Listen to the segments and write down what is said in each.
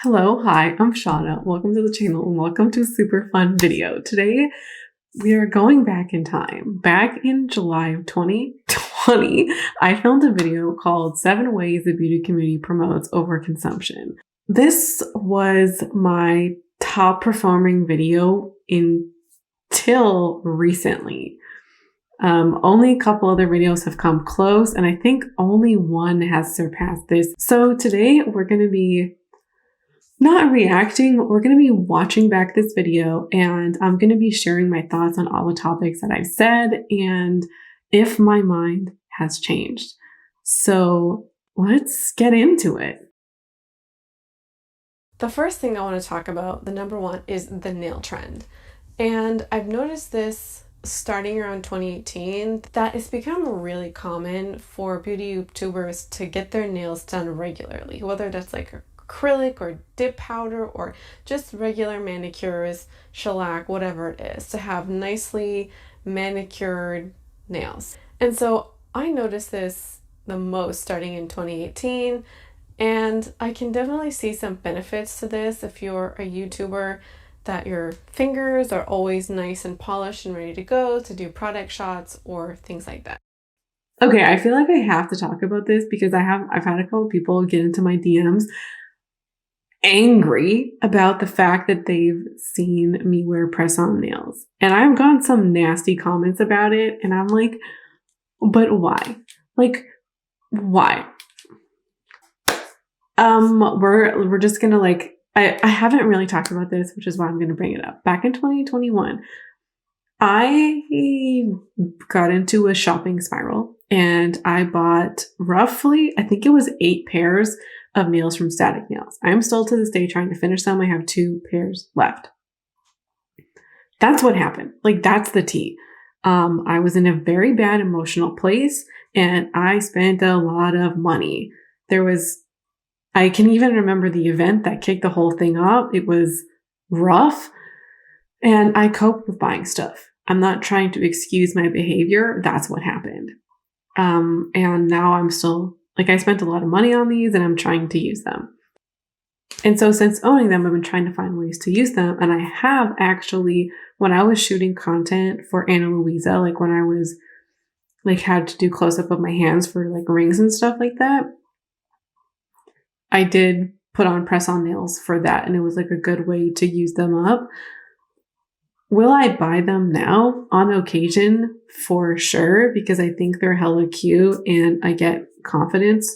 Hello, hi, I'm Shauna. Welcome to the channel and welcome to a super fun video. Today, we are going back in time. Back in July of 2020, I filmed a video called 7 Ways the Beauty Community Promotes Overconsumption. This was my top performing video until recently. Only a couple other videos have come close, and I think only one has surpassed this. So today, we're going to be not reacting, but we're going to be watching back this video and I'm going to be sharing my thoughts on all the topics that I've said and if my mind has changed. So let's get into it. The first thing I want to talk about, the number one, is the nail trend. And I've noticed this starting around 2018, that it's become really common for beauty YouTubers to get their nails done regularly, whether that's like acrylic or dip powder or just regular manicures, shellac, whatever it is, to have nicely manicured nails. And so I noticed this the most starting in 2018, and I can definitely see some benefits to this if you're a YouTuber, that your fingers are always nice and polished and ready to go to do product shots or things like that. Okay, I feel like I have to talk about this because I've had a couple people get into my DMs angry about the fact that they've seen me wear press-on nails. And I've gotten some nasty comments about it, and I'm like, but why? Like, why? We're just gonna I haven't really talked about this, which is why I'm gonna bring it up. Back in 2021, I got into a shopping spiral and I bought roughly, I think it was 8 pairs of nails from Static Nails. I'm still to this day trying to finish them. I have 2 pairs left. That's what happened. Like, that's the tea. I was in a very bad emotional place and I spent a lot of money. I can even remember the event that kicked the whole thing off. It was rough and I coped with buying stuff. I'm not trying to excuse my behavior. That's what happened. And now I'm still, I spent a lot of money on these and I'm trying to use them. And so since owning them, I've been trying to find ways to use them. And I have actually, when I was shooting content for Anna Luisa, when I was had to do close up of my hands for rings and stuff like that, I did put on press on nails for that. And it was a good way to use them up. Will I buy them now? On occasion, for sure, because I think they're hella cute and I get confidence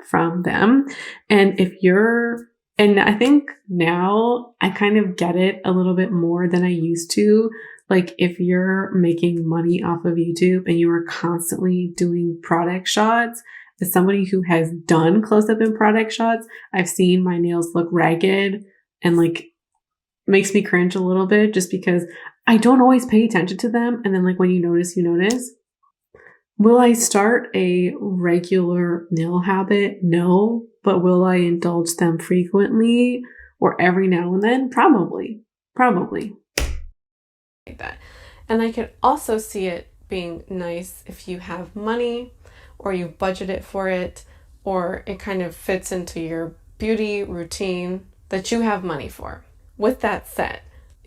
from them. And I think now I kind of get it a little bit more than I used to. If you're making money off of YouTube and you are constantly doing product shots, as somebody who has done close-up and product shots, I've seen my nails look ragged and makes me cringe a little bit just because I don't always pay attention to them. And then when you notice, you notice. Will I start a regular nail habit? No. But will I indulge them frequently or every now and then? Probably. Like that. And I could also see it being nice if you have money or you budget it for it, or it kind of fits into your beauty routine that you have money for. With that said,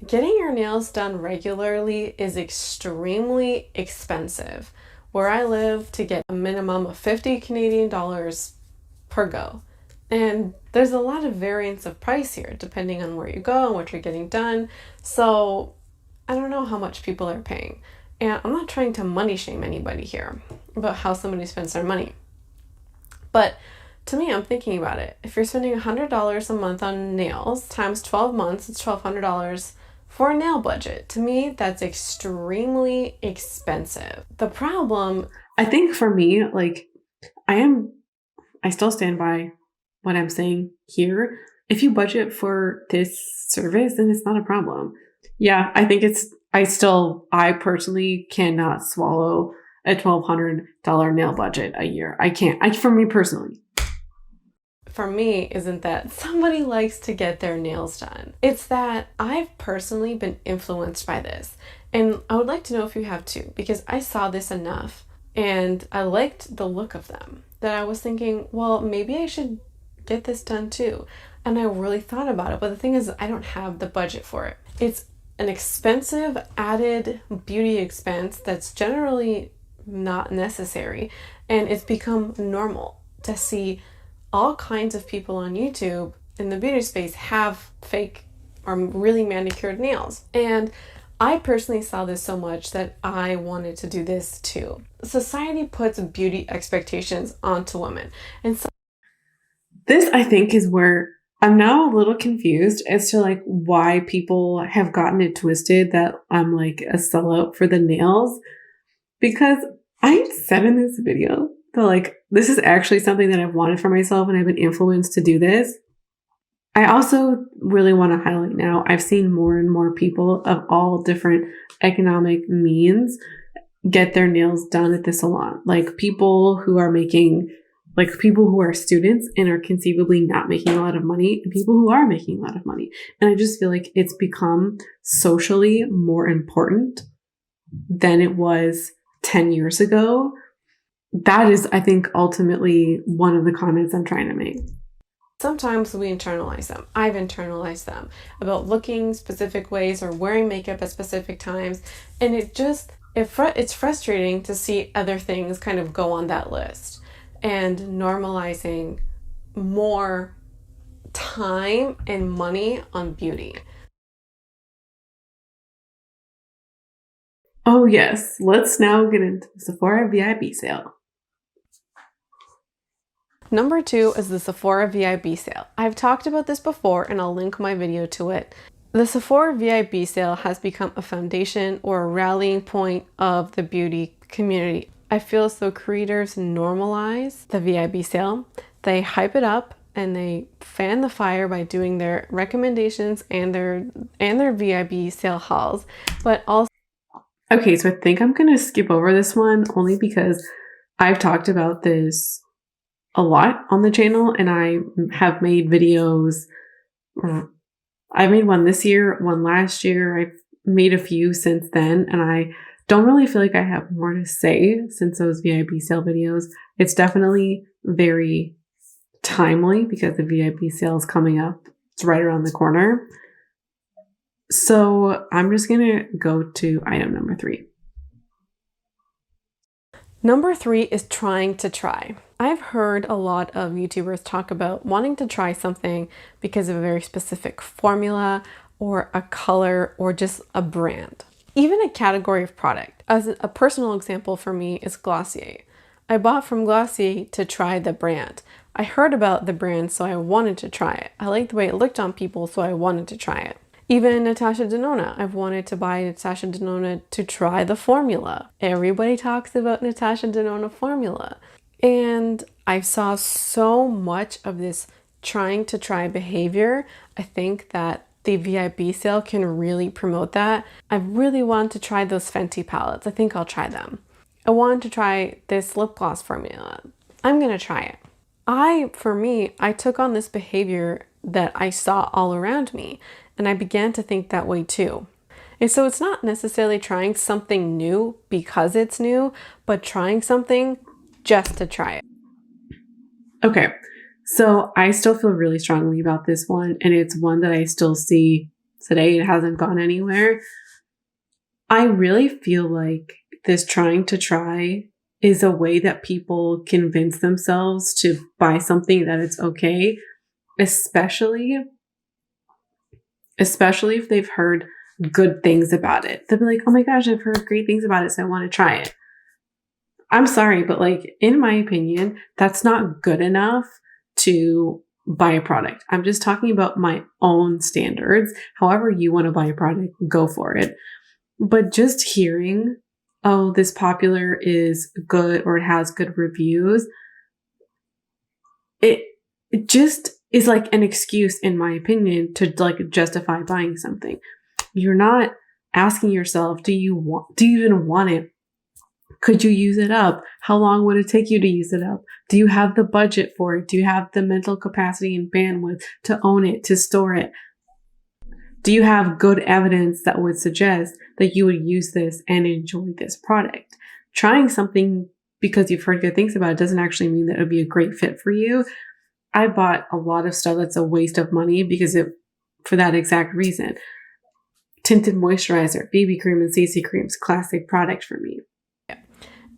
getting your nails done regularly is extremely expensive. Where I live, to get a minimum of 50 Canadian dollars per go. And there's a lot of variance of price here, depending on where you go and what you're getting done. So I don't know how much people are paying. And I'm not trying to money shame anybody here about how somebody spends their money. But to me, I'm thinking about it. If you're spending $100 a month on nails times 12 months, it's $1,200 for a nail budget. To me, that's extremely expensive. The problem, I think for me, I still stand by what I'm saying here. If you budget for this service, then it's not a problem. Yeah, I think I personally cannot swallow a $1,200 nail budget a year. I can't. For me personally. For me, isn't that somebody likes to get their nails done. It's that I've personally been influenced by this. And I would like to know if you have too, because I saw this enough and I liked the look of them that I was thinking, well, maybe I should get this done too. and I really thought about it. But the thing is, I don't have the budget for it. It's an expensive added beauty expense that's generally not necessary. And it's become normal to see all kinds of people on YouTube in the beauty space have fake or really manicured nails. And I personally saw this so much that I wanted to do this too. Society puts beauty expectations onto women. And so this, I think, is where I'm now a little confused as to like why people have gotten it twisted that I'm like a sellout for the nails. Because I said in this video that like this is actually something that I've wanted for myself and I've been influenced to do this. I also really want to highlight now, I've seen more and more people of all different economic means get their nails done at the salon. Like people who are making, like people who are students and are conceivably not making a lot of money, and people who are making a lot of money. And I just feel like it's become socially more important than it was 10 years ago. That is, I think, ultimately one of the comments I'm trying to make. Sometimes we internalize them. I've internalized them about looking specific ways or wearing makeup at specific times. And it's frustrating to see other things kind of go on that list and normalizing more time and money on beauty. Oh yes, let's now get into the Sephora VIP sale. Number 2 is the Sephora VIP sale. I've talked about this before and I'll link my video to it. The Sephora VIP sale has become a foundation or a rallying point of the beauty community. I feel as though creators normalize the VIP sale. They hype it up and they fan the fire by doing their recommendations and their VIP sale hauls, but also okay, so I think I'm going to skip over this one only because I've talked about this a lot on the channel and I have made videos. I made one this year, one last year. I've made a few since then and I don't really feel like I have more to say since those VIP sale videos. It's definitely very timely because the VIP sale is coming up. It's right around the corner. So I'm just going to go to item number 3. Number 3 is trying to try. I've heard a lot of YouTubers talk about wanting to try something because of a very specific formula or a color or just a brand. Even a category of product. As a personal example for me is Glossier. I bought from Glossier to try the brand. I heard about the brand, so I wanted to try it. I liked the way it looked on people, so I wanted to try it. Even Natasha Denona, I've wanted to buy Natasha Denona to try the formula. Everybody talks about Natasha Denona formula. And I saw so much of this trying to try behavior. I think that the VIP sale can really promote that. I really want to try those Fenty palettes. I think I'll try them. I wanted to try this lip gloss formula. I'm going to try it. For me, I took on this behavior that I saw all around me. And I began to think that way too. And so it's not necessarily trying something new because it's new, but trying something just to try it. Okay, so I still feel really strongly about this one, and it's one that I still see today. It hasn't gone anywhere. I really feel like this trying to try is a way that people convince themselves to buy something that it's okay, especially if they've heard good things about it. They'll be like, oh my gosh, I've heard great things about it, so I want to try it. I'm sorry, but like, in my opinion, that's not good enough to buy a product. I'm just talking about my own standards. However you want to buy a product, go for it. But just hearing, oh, this popular is good or it has good reviews, it just is like an excuse, in my opinion, to like justify buying something. You're not asking yourself, do you even want it? Could you use it up? How long would it take you to use it up? Do you have the budget for it? Do you have the mental capacity and bandwidth to own it, to store it? Do you have good evidence that would suggest that you would use this and enjoy this product? Trying something because you've heard good things about it doesn't actually mean that it would be a great fit for you. I bought a lot of stuff that's a waste of money for that exact reason. Tinted moisturizer, BB cream, and CC creams, classic product for me.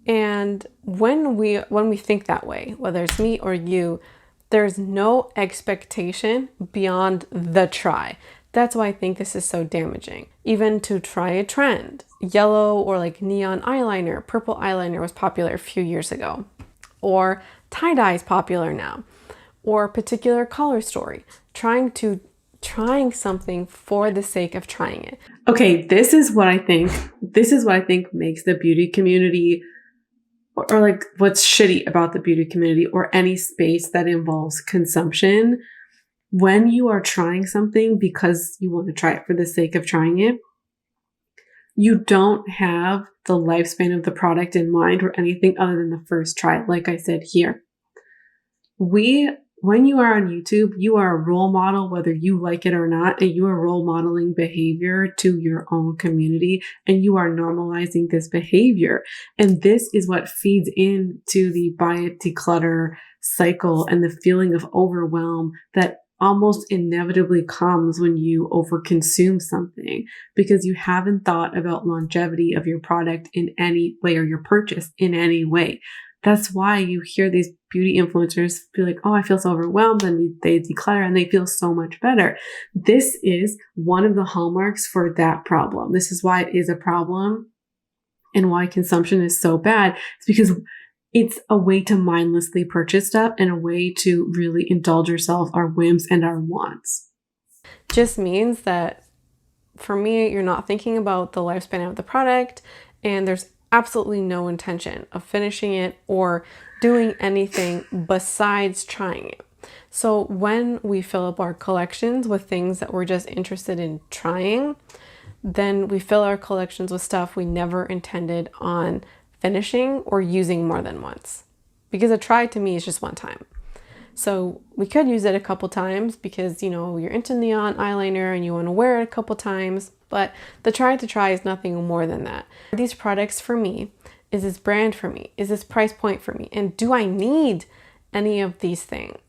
And when we think that way, whether it's me or you, there's no expectation beyond the try. That's why I think this is so damaging. Even to try a trend. Yellow or like neon eyeliner, purple eyeliner was popular a few years ago. Or tie-dye is popular now. Or particular color story. Trying something for the sake of trying it. Okay, this is what I think makes the beauty community, or like what's shitty about the beauty community or any space that involves consumption. When you are trying something because you want to try it for the sake of trying it, you don't have the lifespan of the product in mind or anything other than the first try. Like I said here, when you are on YouTube, you are a role model, whether you like it or not, and you are role modeling behavior to your own community, and you are normalizing this behavior. And this is what feeds into the buy it, declutter cycle and the feeling of overwhelm that almost inevitably comes when you overconsume something, because you haven't thought about longevity of your product in any way, or your purchase in any way. That's why you hear these beauty influencers be like, oh, I feel so overwhelmed, and they declutter and they feel so much better. This is one of the hallmarks for that problem. This is why it is a problem and why consumption is so bad. It's because it's a way to mindlessly purchase stuff and a way to really indulge yourself, our whims and our wants. Just means that for me, you're not thinking about the lifespan of the product, and there's absolutely no intention of finishing it or doing anything besides trying it. So when we fill up our collections with things that we're just interested in trying, then we fill our collections with stuff we never intended on finishing or using more than once. Because a try to me is just one time. So we could use it a couple times because, you're into neon eyeliner and you want to wear it a couple times, but the try to try is nothing more than that. Are these products for me? Is this brand for me? Is this price point for me? And do I need any of these things?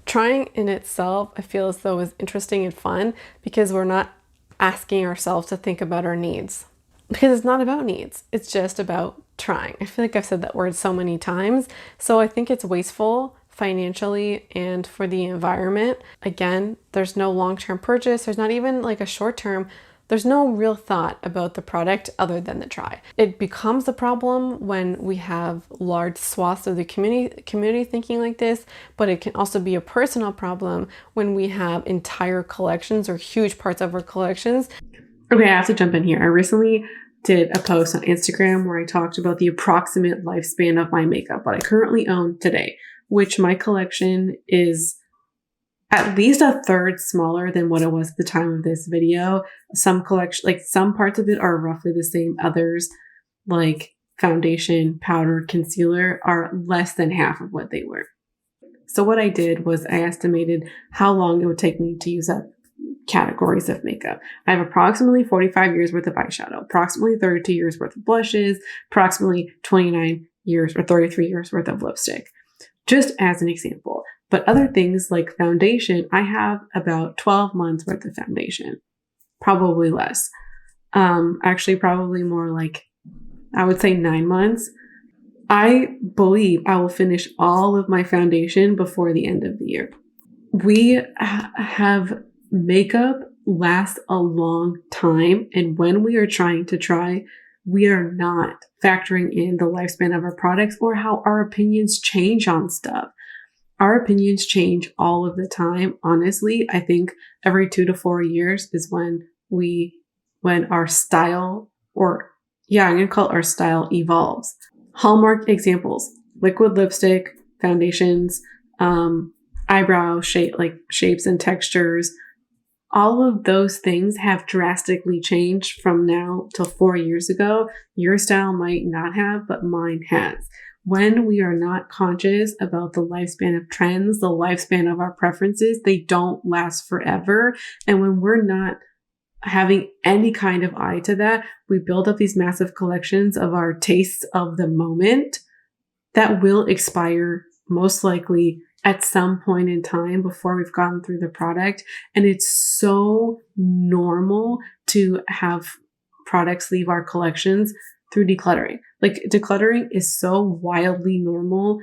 Trying in itself, I feel as though is interesting and fun because we're not asking ourselves to think about our needs. Because it's not about needs. It's just about trying. I feel like I've said that word so many times. So I think it's wasteful financially and for the environment. Again, there's no long-term purchase. There's not even like a short-term. There's no real thought about the product other than the try. It becomes a problem when we have large swaths of the community thinking like this, but it can also be a personal problem when we have entire collections or huge parts of our collections. Okay, I have to jump in here. I recently did a post on Instagram where I talked about the approximate lifespan of my makeup, what I currently own today, which my collection is at least a third smaller than what it was at the time of this video. Some parts of it are roughly the same. Others, like foundation, powder, concealer, are less than half of what they were. So what I did was I estimated how long it would take me to use up categories of makeup. I have approximately 45 years worth of eyeshadow, approximately 32 years worth of blushes, approximately 29 years or 33 years worth of lipstick, just as an example. But other things like foundation, I have about 12 months worth of foundation, probably less. Actually, probably more like, I would say 9 months. I believe I will finish all of my foundation before the end of the year. We have makeup lasts a long time. And when we are trying to try, we are not factoring in the lifespan of our products or how our opinions change on stuff. Our opinions change all of the time. Honestly, I think every 2 to 4 years is when our style, I'm going to call it our style, evolves. Hallmark examples: liquid lipstick, foundations, eyebrow shapes and textures. All of those things have drastically changed from now till 4 years ago. Your style might not have, but mine has. When we are not conscious about the lifespan of trends, the lifespan of our preferences, they don't last forever. And when we're not having any kind of eye to that, we build up these massive collections of our tastes of the moment that will expire most likely at some point in time before we've gotten through the product. And it's so normal to have products leave our collections through decluttering. Like decluttering is so wildly normal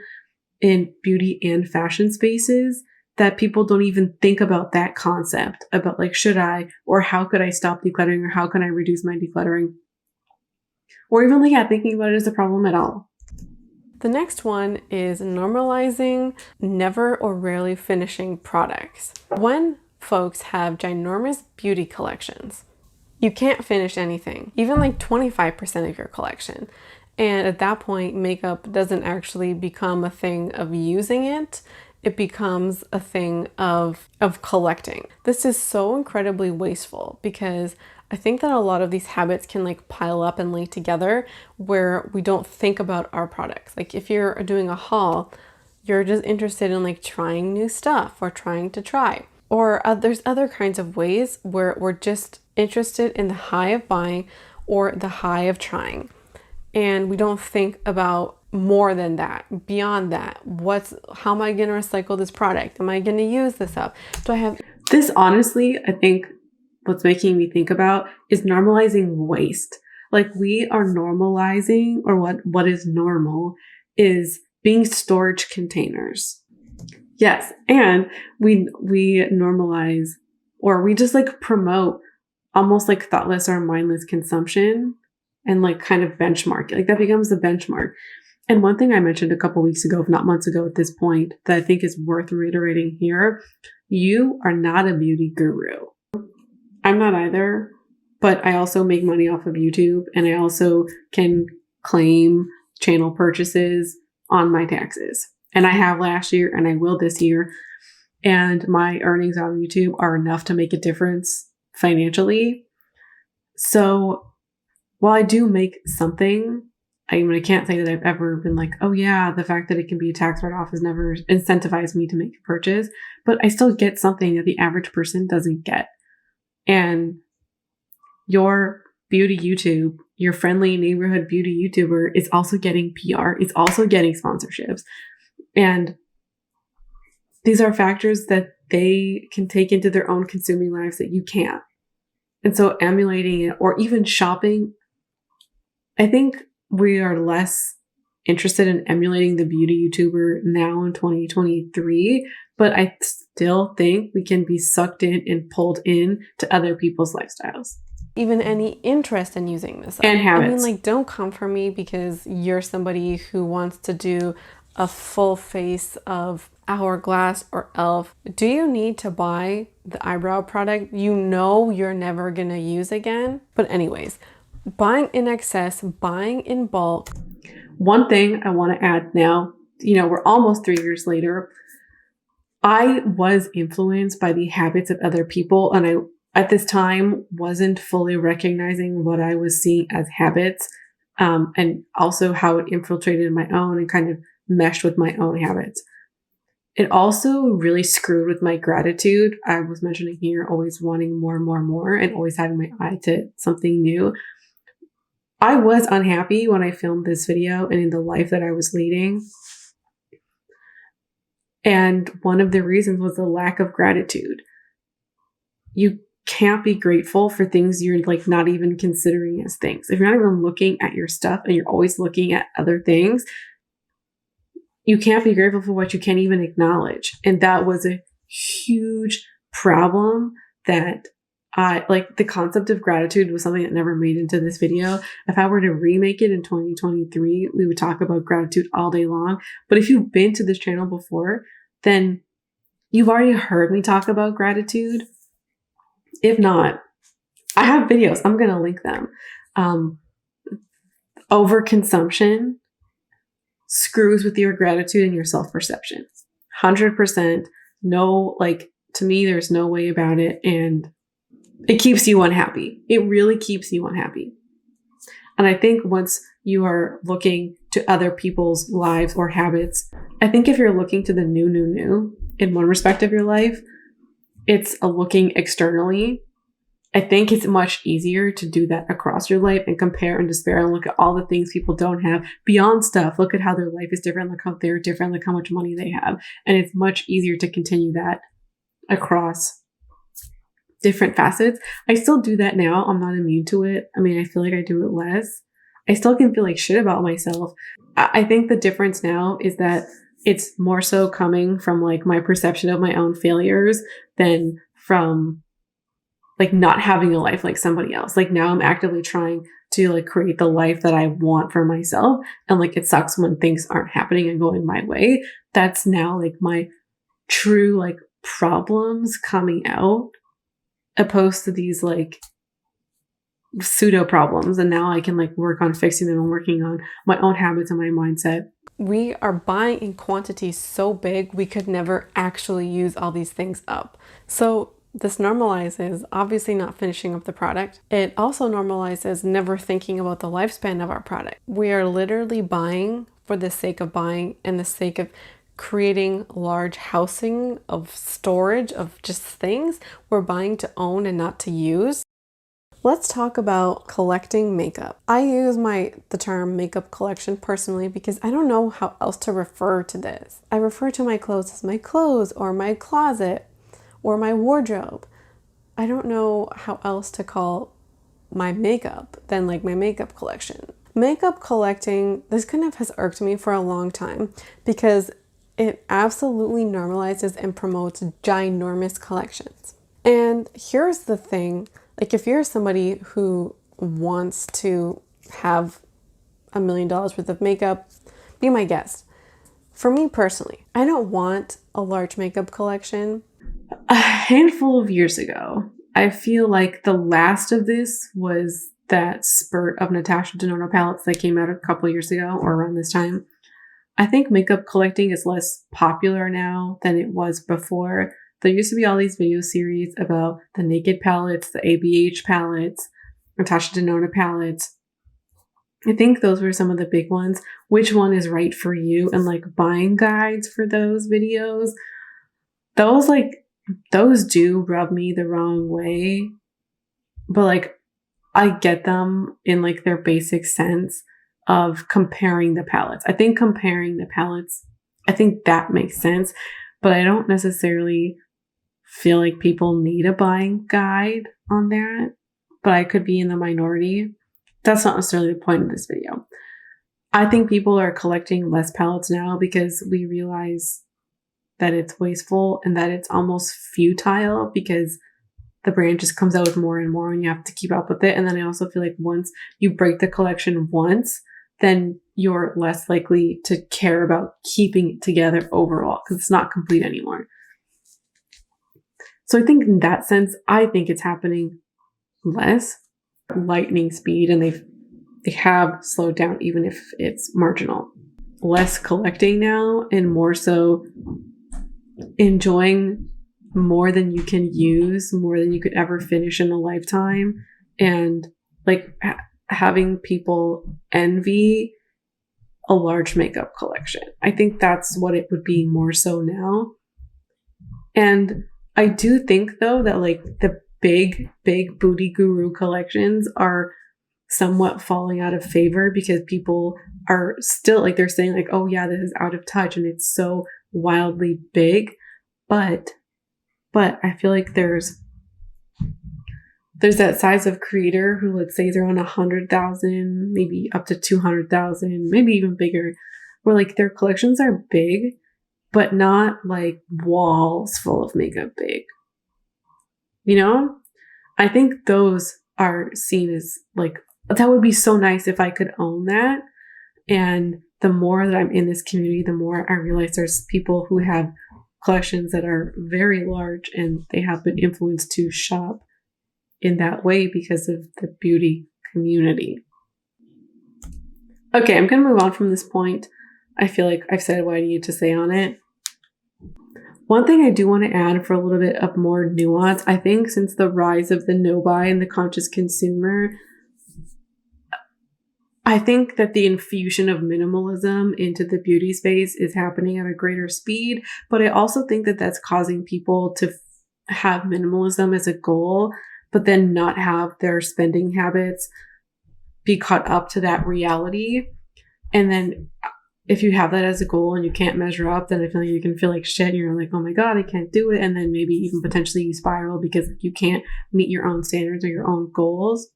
in beauty and fashion spaces that people don't even think about that concept about like, should I, or how could I stop decluttering, or how can I reduce my decluttering? Or even like, thinking about it as a problem at all. The next one is normalizing never or rarely finishing products. When folks have ginormous beauty collections, you can't finish anything, even like 25% of your collection. And at that point, makeup doesn't actually become a thing of using it. It becomes a thing of collecting. This is so incredibly wasteful because I think that a lot of these habits can like pile up and lay together where we don't think about our products. Like if you're doing a haul, you're just interested in like trying new stuff or trying to try. Or there's other kinds of ways where we're just interested in the high of buying or the high of trying. And we don't think about more than that, beyond that. How am I going to recycle this product? Am I going to use this up? Do I have this? Honestly, I think what's making me think about is normalizing waste. Like we are normalizing, or what is normal is being storage containers. Yes. And we normalize, or we just like promote almost like thoughtless or mindless consumption and like kind of benchmark. Like that becomes the benchmark. And one thing I mentioned a couple weeks ago, if not months ago at this point, that I think is worth reiterating here, you are not a beauty guru. I'm not either, but I also make money off of YouTube, and I also can claim channel purchases on my taxes. And I have last year, and I will this year. And my earnings on YouTube are enough to make a difference financially. So while I do make something, I can't say that I've ever been like, oh yeah, the fact that it can be a tax write-off has never incentivized me to make a purchase, but I still get something that the average person doesn't get. And your beauty YouTube, your friendly neighborhood beauty YouTuber is also getting PR. It's also getting sponsorships. And these are factors that they can take into their own consuming lives that you can't. And so emulating it, or even shopping, I think we are less interested in emulating the beauty YouTuber now in 2023, but I still think we can be sucked in and pulled in to other people's lifestyles. Even any interest in using this. And habits. I mean, like, don't come for me because you're somebody who wants to do a full face of Hourglass or e.l.f. Do you need to buy the eyebrow product you know you're never gonna use again? But anyways, buying in excess, buying in bulk. One thing I want to add now, we're almost 3 years later. I was influenced by the habits of other people, and I, at this time, wasn't fully recognizing what I was seeing as habits, and also how it infiltrated my own and kind of meshed with my own habits. It also really screwed with my gratitude. I was mentioning here, always wanting more and more and more, and always having my eye to something new. I was unhappy when I filmed this video and in the life that I was leading. And one of the reasons was the lack of gratitude. You can't be grateful for things you're like not even considering as things. If you're not even looking at your stuff and you're always looking at other things, you can't be grateful for what you can't even acknowledge. And that was a huge problem that the concept of gratitude was something that never made into this video. If I were to remake it in 2023, we would talk about gratitude all day long. But if you've been to this channel before, then you've already heard me talk about gratitude. If not, I have videos. I'm going to link them. Overconsumption screws with your gratitude and your self-perception. 100%. No, to me, there's no way about it. And it keeps you unhappy. It really keeps you unhappy. And I think once you are looking to other people's lives or habits, I think if you're looking to the new in one respect of your life, it's a looking externally I think it's much easier to do that across your life and compare and despair and look at all the things people don't have beyond stuff. Look at how their life is different. Look how they're different. Look how much money they have. And it's much easier to continue that across different facets. I still do that now. I'm not immune to it. I mean, I feel like I do it less. I still can feel like shit about myself. I think the difference now is that it's more so coming from like my perception of my own failures than from like not having a life like somebody else. Like now I'm actively trying to like create the life that I want for myself. And like it sucks when things aren't happening and going my way. That's now like my true like problems coming out, opposed to these like pseudo problems. And now I can like work on fixing them and working on my own habits and my mindset. We are buying in quantities so big we could never actually use all these things up. So this normalizes obviously not finishing up the product. It also normalizes never thinking about the lifespan of our product. We are literally buying for the sake of buying and the sake of creating large housing of storage of just things. We're buying to own and not to use. Let's talk about collecting makeup. I use the term makeup collection personally because I don't know how else to refer to this. I refer to my clothes as my clothes or my closet or my wardrobe. I don't know how else to call my makeup than like my makeup collection. Makeup collecting, this kind of has irked me for a long time because it absolutely normalizes and promotes ginormous collections. And here's the thing, like if you're somebody who wants to have $1 million worth of makeup, be my guest. For me personally, I don't want a large makeup collection. A handful of years ago, I feel like the last of this was that spurt of Natasha Denona palettes that came out a couple years ago or around this time. I think makeup collecting is less popular now than it was before. There used to be all these video series about the Naked palettes, the ABH palettes, Natasha Denona palettes. I think those were some of the big ones. Which one is right for you? And like buying guides for those videos. Those do rub me the wrong way. But like I get them in like their basic sense of comparing the palettes. I think comparing the palettes, I think that makes sense. But I don't necessarily feel like people need a buying guide on that. But I could be in the minority. That's not necessarily the point of this video. I think people are collecting less palettes now because we realize that it's wasteful and that it's almost futile because the brand just comes out with more and more and you have to keep up with it. And then I also feel like once you break the collection once, then you're less likely to care about keeping it together overall because it's not complete anymore. So I think in that sense, I think it's happening less lightning speed, and they have slowed down even if it's marginal. Less collecting now and more so enjoying more than you can use, more than you could ever finish in a lifetime, and like having people envy a large makeup collection. I think that's what it would be more so now. And I do think though that like the big booty guru collections are somewhat falling out of favor because people are still like, they're saying like, oh yeah, this is out of touch and it's so wildly big. But I feel like there's that size of creator who, let's say, they're on 100,000, maybe up to 200,000, maybe even bigger, where like their collections are big, but not like walls full of makeup big. You know, I think those are seen as like, that would be so nice if I could own that. And the more that I'm in this community, the more I realize there's people who have collections that are very large and they have been influenced to shop in that way because of the beauty community. Okay, I'm going to move on from this point. I feel like I've said what I need to say on it. One thing I do want to add for a little bit of more nuance, I think since the rise of the no-buy and the conscious consumer, I think that the infusion of minimalism into the beauty space is happening at a greater speed, but I also think that that's causing people to have minimalism as a goal but then not have their spending habits be caught up to that reality. And then if you have that as a goal and you can't measure up, then I feel like you can feel like shit. And you're like, oh my God, I can't do it. And then maybe even potentially you spiral because you can't meet your own standards or your own goals.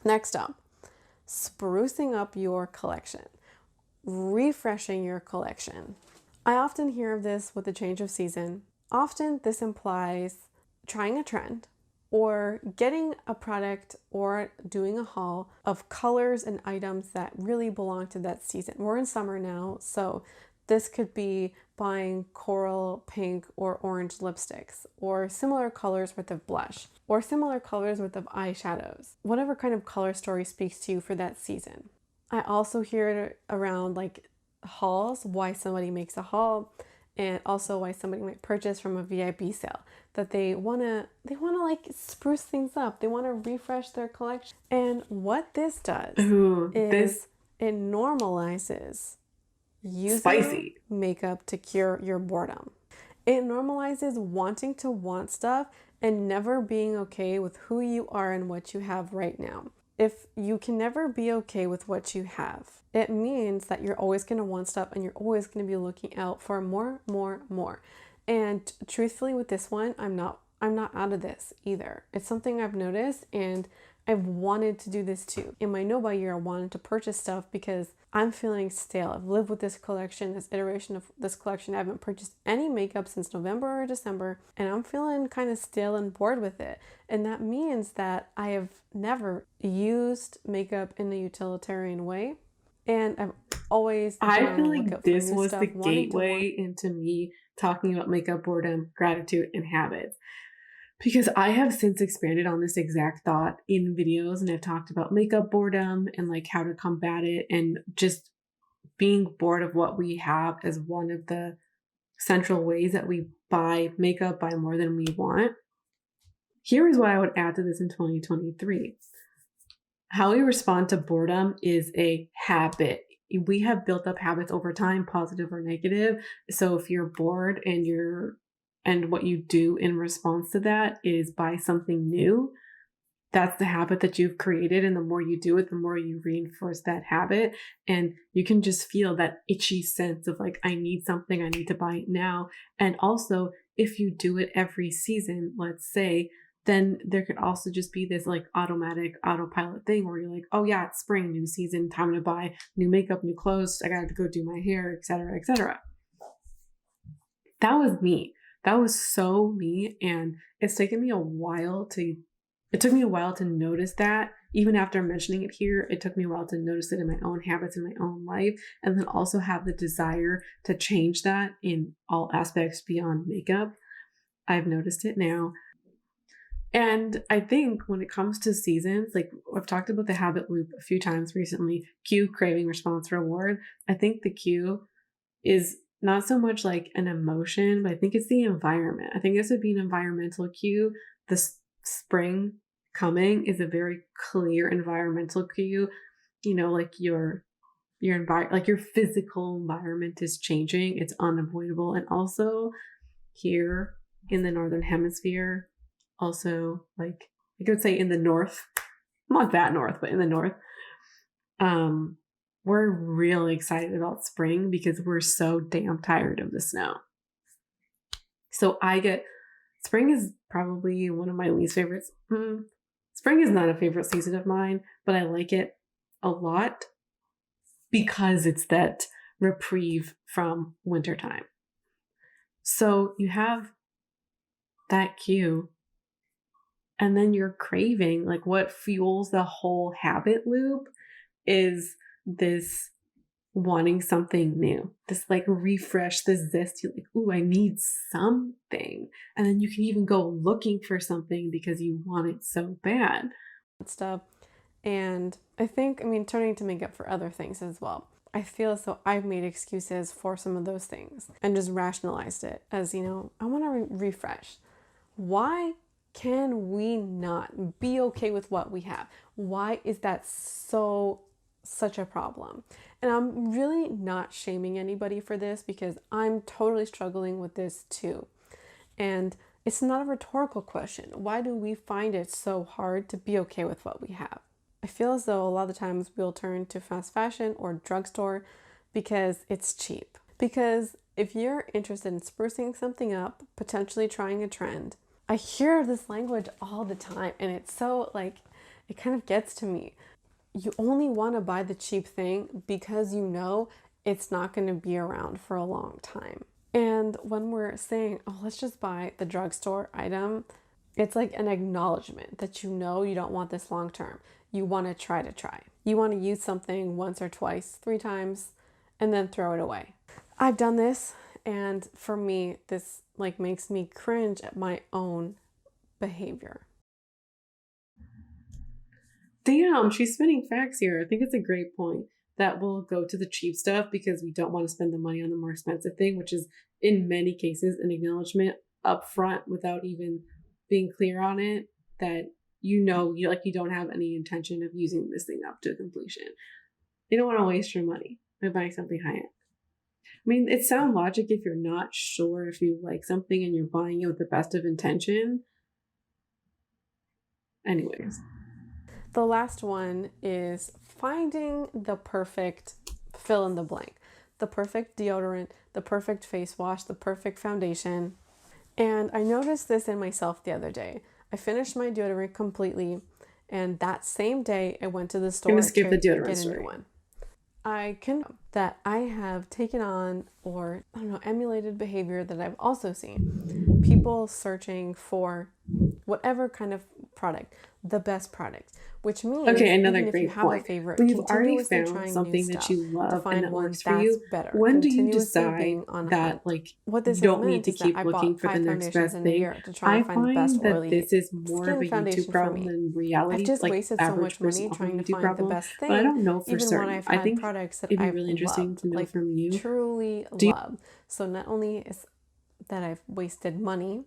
Next up, sprucing up your collection, refreshing your collection. I often hear of this with the change of season. Often this implies trying a trend or getting a product or doing a haul of colors and items that really belong to that season. We're in summer now, so this could be buying coral, pink, or orange lipsticks, or similar colors worth of blush, or similar colors worth of eyeshadows. Whatever kind of color story speaks to you for that season. I also hear it around like hauls, why somebody makes a haul, and also why somebody might purchase from a VIP sale, that they wanna like spruce things up. They wanna refresh their collection. And what this does is it normalizes using makeup to cure your boredom. It normalizes wanting to want stuff and never being okay with who you are and what you have right now. If you can never be okay with what you have, it means that you're always going to want stuff and you're always going to be looking out for more. And truthfully with this one, I'm not out of this either. It's something I've noticed and I've wanted to do this too. In my no-buy year, I wanted to purchase stuff because I'm feeling stale. I've lived with this collection, this iteration of this collection. I haven't purchased any makeup since November or December, and I'm feeling kind of stale and bored with it. And that means that I have never used makeup in a utilitarian way. And I've always I feel like this was the gateway into me talking about makeup boredom, gratitude, and habits. Because I have since expanded on this exact thought in videos, and I've talked about makeup boredom and like how to combat it, and just being bored of what we have as one of the central ways that we buy makeup, buy more than we want. Here is what I would add to this in 2023. How we respond to boredom is a habit. We have built up habits over time, positive or negative. So if you're bored and what you do in response to that is buy something new, that's the habit that you've created. And the more you do it, the more you reinforce that habit. And you can just feel that itchy sense of like, I need something, I need to buy it now. And also, if you do it every season, let's say, then there could also just be this like automatic autopilot thing where you're like, oh yeah, it's spring, new season, time to buy new makeup, new clothes, I gotta go do my hair, etc., etc. That was me. That was so me. And it's taken me a while to notice that. Even after mentioning it here, it took me a while to notice it in my own habits, in my own life, and then also have the desire to change that in all aspects beyond makeup. I've noticed it now. And I think when it comes to seasons, like I've talked about the habit loop a few times recently, cue, craving, response, reward. I think the cue is not so much like an emotion, but I think it's the environment. I think this would be an environmental cue. The spring coming is a very clear environmental cue. You know, like your like your physical environment is changing. It's unavoidable. And also here in the Northern Hemisphere, also like I could say in the north, not that north, but in the north, we're really excited about spring because we're so damn tired of the snow. So spring is probably one of my least favorites. Spring is not a favorite season of mine, but I like it a lot because it's that reprieve from wintertime. So you have that cue, and then you're craving, like what fuels the whole habit loop is this wanting something new, this like refresh, this zest. You're like, ooh, I need something. And then you can even go looking for something because you want it so bad. Stuff. And I think, turning to makeup for other things as well. I feel as though I've made excuses for some of those things and just rationalized it as, I want to refresh. Why can we not be okay with what we have? Why is that such a problem? And I'm really not shaming anybody for this because I'm totally struggling with this too. And it's not a rhetorical question. Why do we find it so hard to be okay with what we have? I feel as though a lot of the times we'll turn to fast fashion or drugstore because it's cheap. Because if you're interested in sprucing something up, potentially trying a trend, I hear this language all the time, and it's so like, it kind of gets to me. You only want to buy the cheap thing because you know it's not going to be around for a long time. And when we're saying, oh, let's just buy the drugstore item, it's like an acknowledgement that you know you don't want this long term. You want to try. You want to use something once or twice, 3 times, and then throw it away. I've done this, and for me, this like makes me cringe at my own behavior. Damn, she's spinning facts here. I think it's a great point that we'll go to the cheap stuff because we don't want to spend the money on the more expensive thing, which is in many cases an acknowledgement up front without even being clear on it that you don't have any intention of using this thing up to completion. You don't want to waste your money by buying something high end. I mean, it's sound logic if you're not sure if you like something and you're buying it with the best of intention. Anyways. The last one is finding the perfect fill in the blank. The perfect deodorant, the perfect face wash, the perfect foundation. And I noticed this in myself the other day. I finished my deodorant completely, and that same day I went to the store to get a new one. I can that I have taken on, or I don't know, emulated behavior that I've also seen. People searching for whatever kind of product, the best product, which means another even if great you have point. a favorite, When you've already continuously found trying something new that stuff you love to find and that one works for that's you, better. when do you Continuously decide being on that hunt. like What this you don't meant need to is that keep I looking bought for the 5 next foundations best in a thing? year to try I and find the best find that oily this is more of skin a foundation YouTube for problem me. than reality. I've just like wasted so average much person money off of trying to YouTube find the problem, best but I thing, don't know for even certain. when I've I had think products that it'd be I've really interesting loved, to know like from you. truly loved. So not only is that I've wasted money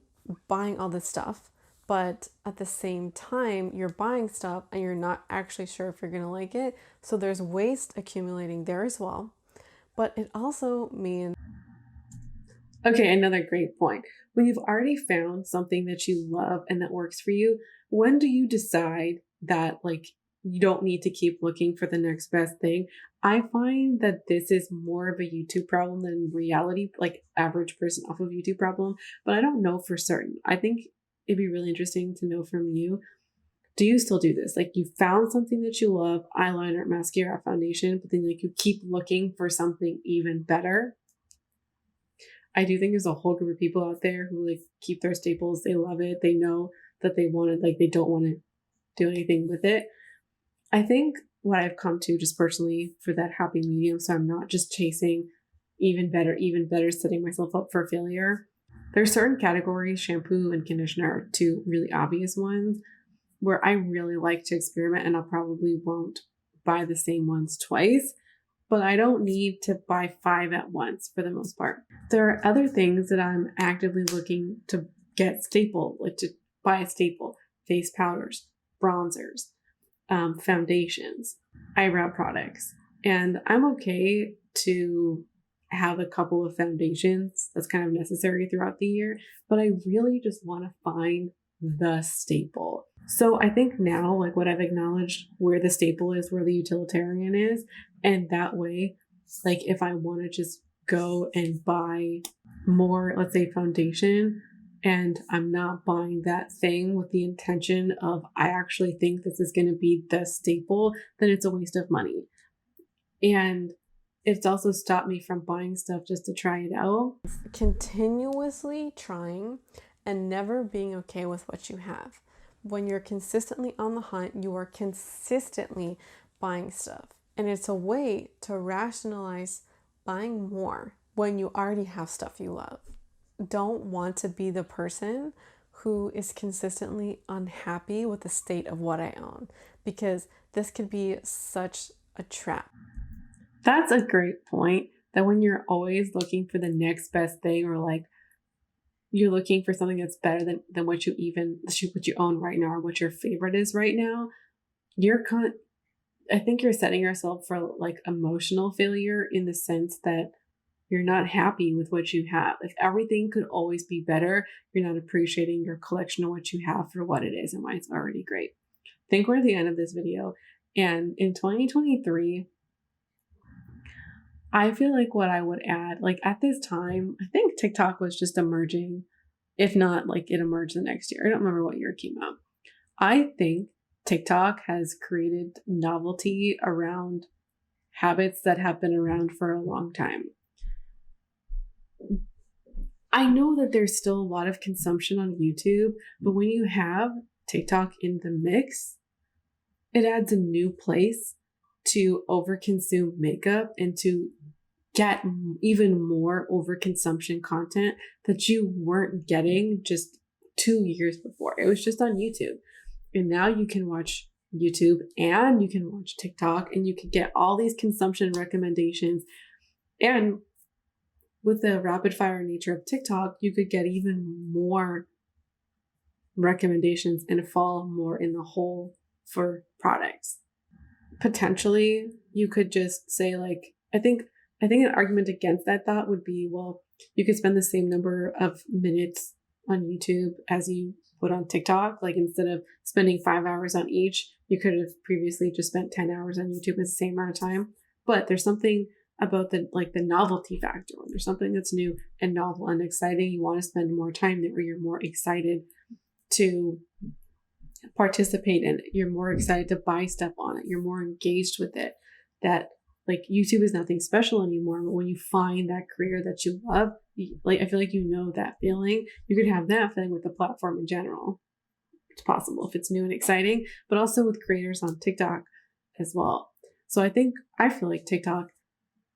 buying all this stuff, but at the same time, you're buying stuff and you're not actually sure if you're going to like it. So there's waste accumulating there as well. But it also means... Okay, another great point. When you've already found something that you love and that works for you, when do you decide that like you don't need to keep looking for the next best thing? I find that this is more of a YouTube problem than reality, like average person off of YouTube problem, but I don't know for certain. I think it'd be really interesting to know from you. Do you still do this? Like you found something that you love, eyeliner, mascara, foundation, but then like you keep looking for something even better? I do think there's a whole group of people out there who like keep their staples. They love it. They know that they want it. Like they don't want to do anything with it. I think what I've come to just personally for that happy medium, so I'm not just chasing even better, setting myself up for failure. There's certain categories, shampoo and conditioner are 2 really obvious ones where I really like to experiment, and I probably won't buy the same ones twice. But I don't need to buy 5 at once for the most part. There are other things that I'm actively looking to get staple, like to buy a staple: face powders, bronzers, foundations, eyebrow products. And I'm okay to have a couple of foundations that's kind of necessary throughout the year, but I really just want to find the staple. So I think now, like what I've acknowledged, where the staple is, where the utilitarian is, and that way, like if I want to just go and buy more, let's say foundation, and I'm not buying that thing with the intention of I actually think this is going to be the staple, then it's a waste of money. And it's also stopped me from buying stuff just to try it out. Continuously trying and never being okay with what you have. When you're consistently on the hunt, you are consistently buying stuff. And it's a way to rationalize buying more when you already have stuff you love. Don't want to be the person who is consistently unhappy with the state of what I own, because this could be such a trap. That's a great point, that when you're always looking for the next best thing, or like you're looking for something that's better than what you own right now, or what your favorite is right now, I think you're setting yourself for like emotional failure, in the sense that you're not happy with what you have. If everything could always be better, you're not appreciating your collection of what you have for what it is and why it's already great. I think we're at the end of this video. And in 2023, I feel like what I would add, like at this time, I think TikTok was just emerging, if not like it emerged the next year. I don't remember what year it came out. I think TikTok has created novelty around habits that have been around for a long time. I know that there's still a lot of consumption on YouTube, but when you have TikTok in the mix, it adds a new place to overconsume makeup and to get even more overconsumption content that you weren't getting just 2 years before. It was just on YouTube. And now you can watch YouTube and you can watch TikTok and you can get all these consumption recommendations. And with the rapid fire nature of TikTok, you could get even more recommendations and fall more in the hole for products. Potentially, you could just say like, I think an argument against that thought would be, well, you could spend the same number of minutes on YouTube as you would on TikTok. Like instead of spending 5 hours on each, you could have previously just spent 10 hours on YouTube at the same amount of time. But there's something about the novelty factor. When there's something that's new and novel and exciting, you want to spend more time there, or you're more excited to participate in it. You're more excited to buy stuff on it. You're more engaged with it. That like YouTube is nothing special anymore, but when you find that creator that you love, like I feel like you know that feeling. You could have that feeling with the platform in general. It's possible if it's new and exciting, but also with creators on TikTok as well. So I feel like TikTok,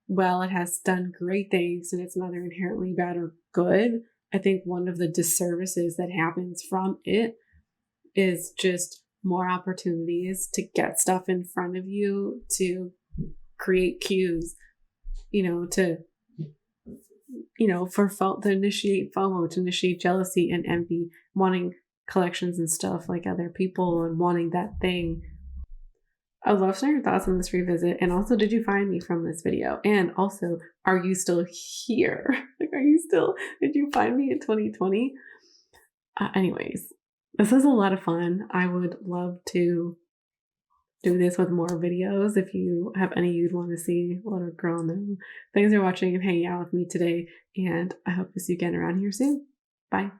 while it has done great things and it's neither inherently bad or good, I think one of the disservices that happens from it is just more opportunities to get stuff in front of you, to create cues, to initiate FOMO, to initiate jealousy and envy, wanting collections and stuff like other people and wanting that thing. I'd love to know your thoughts on this revisit. And also, did you find me from this video? And also, are you still here? Did you find me in 2020? Anyways, this was a lot of fun. I would love to do this with more videos. If you have any you'd want to see, let a girl know. Thanks for watching and hanging out with me today. And I hope to see you again around here soon. Bye.